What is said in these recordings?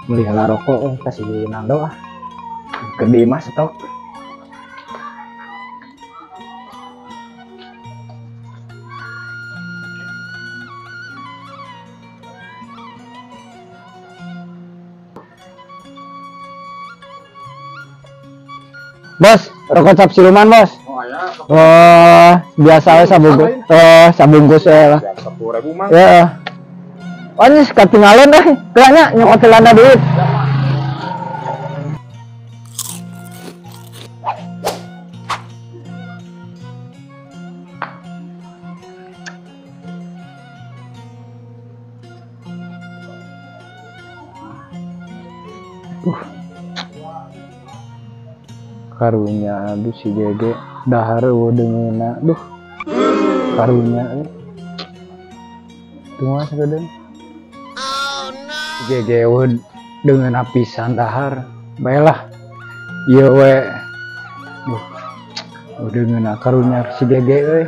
Melihara rokok kasih Nando ah. Gede mas stok. Bos, rokok cap siluman bos. Oh, biasa sabungkus. Oh, sabungkus ya. 10.000 mah. Ya. Oh, ini ketinggalan deh. Kayaknya nyokot celana duit. Karunya aduh si Gege dahar dengeuna duh karunya tunggu sakeudeung Gege dengan apisan dahar baelah ieu we duh dengan karunya si Gege euy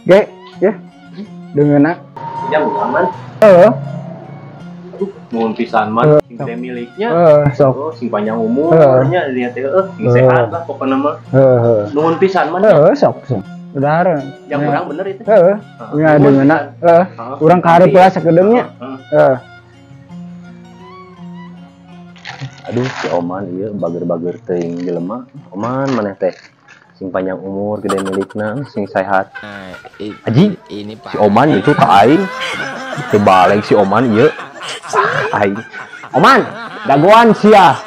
Ge ya dengan Jam aman. Nuhun pisan mah sing teh miliknya. Sok. Oh, sing panjang umurnya lihat teh sing sehat lah pokokna mah. Nuhun pisan mah. Sok. Udahar. Yang urang bener itu. Ya dengan urang kaharep lah sakedeungnya. Aduh si Oman ieu bager-bager teuing jelema. Oman maneh teh sing panjang umur gede milikna sing sehat. Haji ini si Oman itu tak aing tebaleng si Oman ieu aing Oman dagoan sia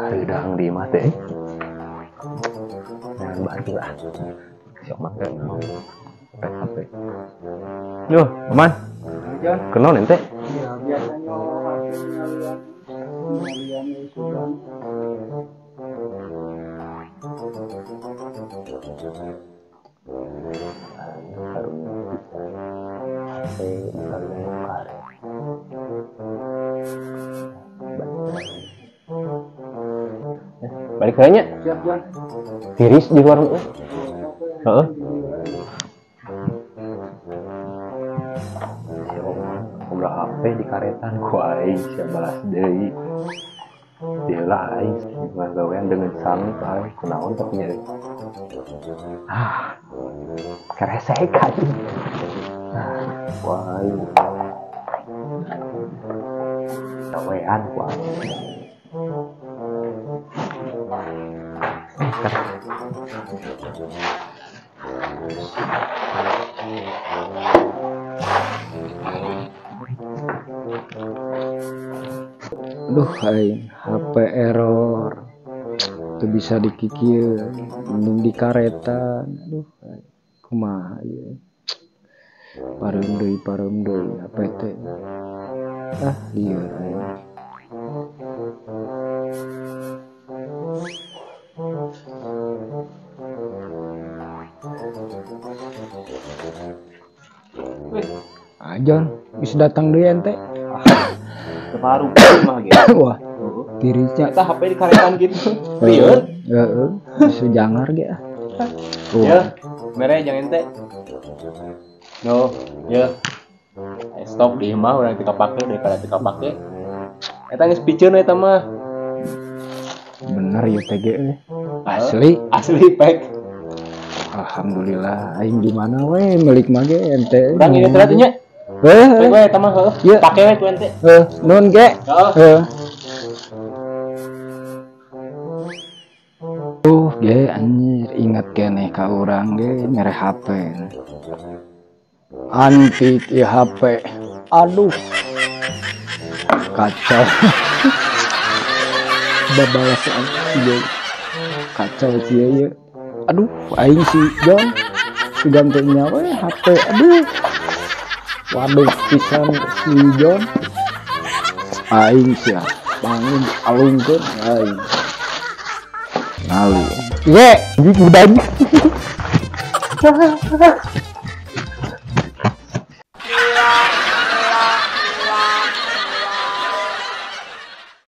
Haridang di mah teh jangan bantu lah si Oman teh HP yo Oman kenal ente Biasanya hasilnya lihat sudah balik kayaknya tiris di luar udah HP di karetan ku aing sia balas deui dia lah aing gawean dengan sang aing kunaon teh nya keresek kan wah aing gawean ku aing aduh aing HP error itu bisa dikikir mending di karetan aduh kumaha ieu pareum deui HP teh lieur aing Ajon bisa datang deui ente separuh mah gitu wah tirisnya kita HP di karetan gitu lieur bisa jangar ge ya mere jangan ente no ya stop di mah urang kita pakai daripada kita pakai eta geus piceun eta mah bener ya TG asli pack alhamdulillah aing gimana we milik mage ente urang ini teh nya we eta mah pake we ku ente nun ge ge anjir ingat keneh ka urang ge mere HP antik ya HP aduh kacau babalasan kacau sih ya aduh aing si John digantinya we HP. Aduh. Waduh pisan si John. Aing sia. Bangun alungkeun aing. Nali. Ye, jadi udah.